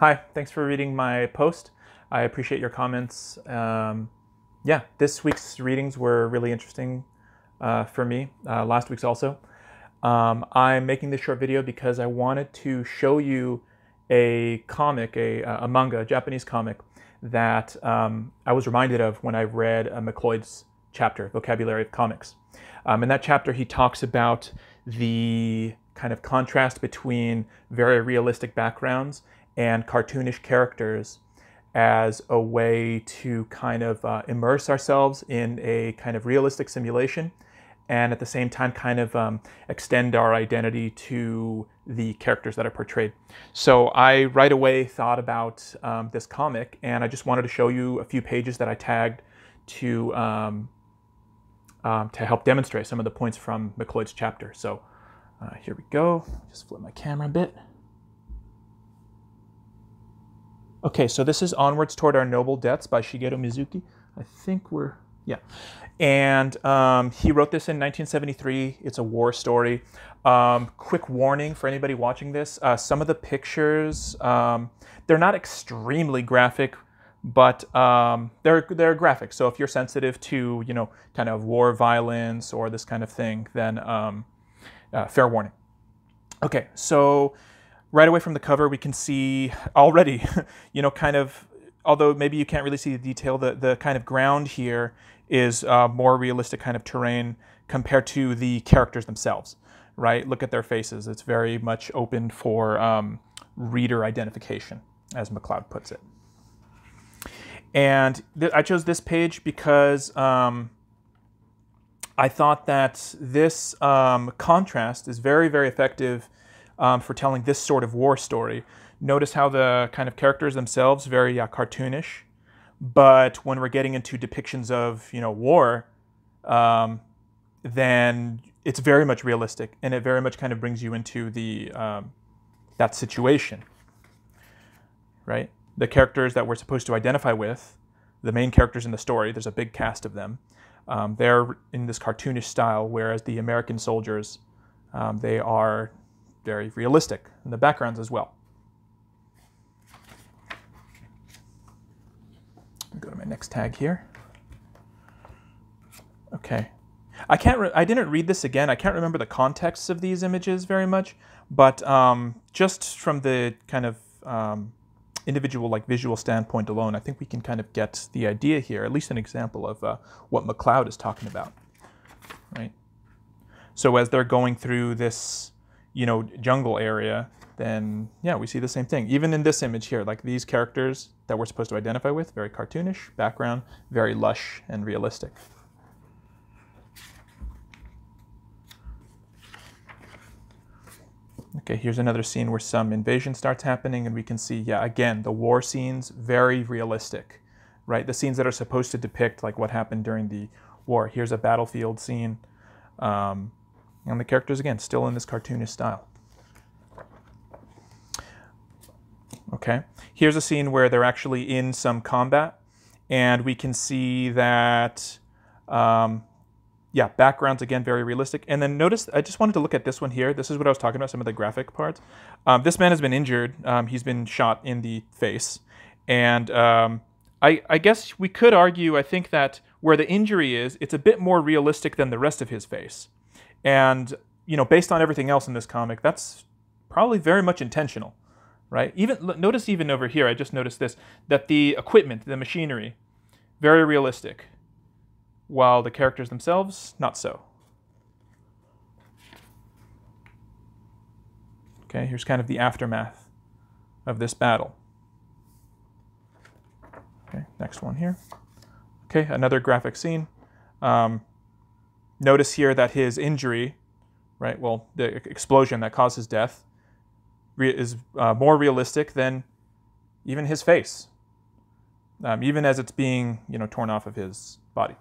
Hi, thanks for reading my post. I appreciate your comments. Yeah, this week's readings were really interesting for me, last week's also. I'm making this short video because I wanted to show you a comic, a manga, a Japanese comic, that I was reminded of when I read McLeod's chapter, Vocabulary of Comics. In that chapter, he talks about the kind of contrast between very realistic backgrounds and cartoonish characters as a way to kind of immerse ourselves in a kind of realistic simulation, and at the same time kind of extend our identity to the characters that are portrayed. So I right away thought about this comic, and I just wanted to show you a few pages that I tagged to help demonstrate some of the points from McLeod's chapter. So here we go. Just flip my camera a bit. Okay, so this is Onwards Toward Our Noble Deaths by Shigeru Mizuki. I think we're, yeah. And he wrote this in 1973. It's a war story. Quick warning for anybody watching this. Some of the pictures, they're not extremely graphic, but they're graphic. So if you're sensitive to, you know, kind of war violence or this kind of thing, then fair warning. Okay, so right away from the cover, we can see already, you know, kind of, although maybe you can't really see the detail, the kind of ground here is more realistic kind of terrain compared to the characters themselves, right? Look at their faces. It's very much open for reader identification, as McLeod puts it. And I chose this page because I thought that this contrast is very, very effective for telling this sort of war story. Notice how the kind of characters themselves very cartoonish, but when we're getting into depictions of, you know, war, then it's very much realistic, and it very much kind of brings you into the that situation, right? The characters that we're supposed to identify with, the main characters in the story, there's a big cast of them. They're in this cartoonish style, whereas the American soldiers, they are very realistic in the backgrounds as well. Go to my next tag here. Okay, I didn't read this again. I can't remember the context of these images very much, but just from the kind of individual, like, visual standpoint alone, I think we can kind of get the idea here, at least an example of what McLeod is talking about, right? So as they're going through this, you know, jungle area, then yeah, we see the same thing. Even in this image here, like these characters that we're supposed to identify with, very cartoonish, background, very lush and realistic. Okay, here's another scene where some invasion starts happening, and we can see, yeah, again, the war scenes, very realistic, right? The scenes that are supposed to depict like what happened during the war. Here's a battlefield scene. And the characters, again, still in this cartoonish style. Okay, here's a scene where they're actually in some combat, and we can see that, yeah, backgrounds, again, very realistic. And then notice, I just wanted to look at this one here. This is what I was talking about, some of the graphic parts. This man has been injured. He's been shot in the face. And I guess we could argue, I think, that where the injury is, it's a bit more realistic than the rest of his face. And, you know, based on everything else in this comic, that's probably very much intentional, right? Even notice even over here, I just noticed this, that the equipment, the machinery, very realistic, while the characters themselves, not so. Okay, here's kind of the aftermath of this battle. Okay, next one here. Okay, another graphic scene. Notice here that his injury, right, well, the explosion that caused his death is more realistic than even his face, even as it's being, you know, torn off of his body.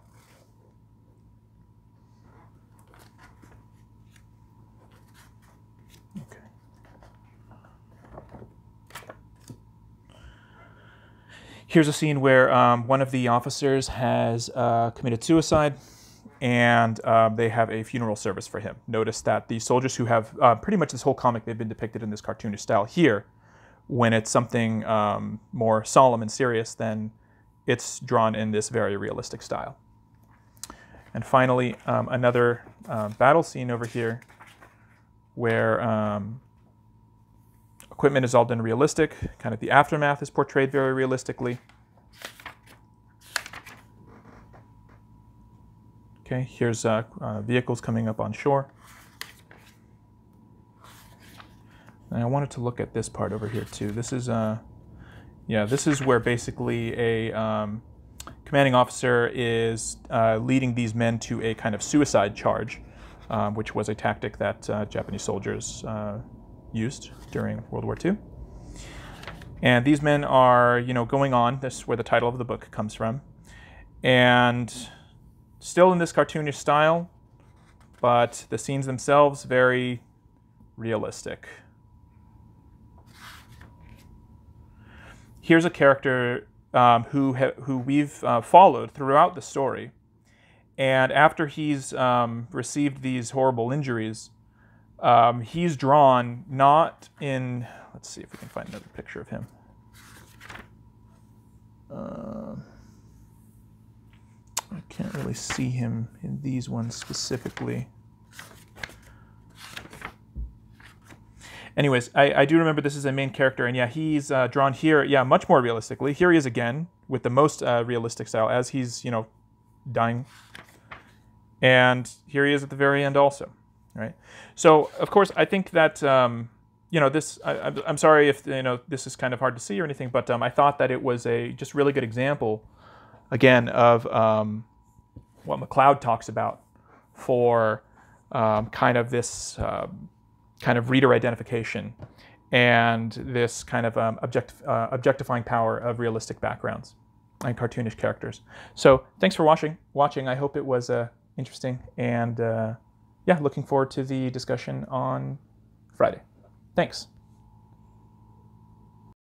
Okay. Here's a scene where one of the officers has committed suicide, and they have a funeral service for him. Notice that the soldiers who have pretty much this whole comic, they've been depicted in this cartoonish style here, when it's something more solemn and serious, then it's drawn in this very realistic style. And finally, another battle scene over here where equipment is all done realistic. Kind of the aftermath is portrayed very realistically. Okay, here's vehicles coming up on shore. And I wanted to look at this part over here too. This is, this is where basically a commanding officer is leading these men to a kind of suicide charge, which was a tactic that Japanese soldiers used during World War II. And these men are, going on. This is where the title of the book comes from. And still in this cartoonish style, but the scenes themselves very realistic. Here's a character who we've followed throughout the story, and after he's received these horrible injuries, he's drawn not in. Let's see if we can find another picture of him. I can't really see him in these ones specifically. Anyways, I do remember this is a main character, and yeah, he's drawn here, much more realistically. Here he is again, with the most realistic style, as he's, dying. And here he is at the very end also, right? So, of course, I think that, this, I'm sorry if, this is kind of hard to see or anything, but I thought that it was a just really good example, again, of what MacLeod talks about for kind of this kind of reader identification and this kind of objectifying power of realistic backgrounds and cartoonish characters. So thanks for watching. I hope it was interesting, and looking forward to the discussion on Friday. Thanks.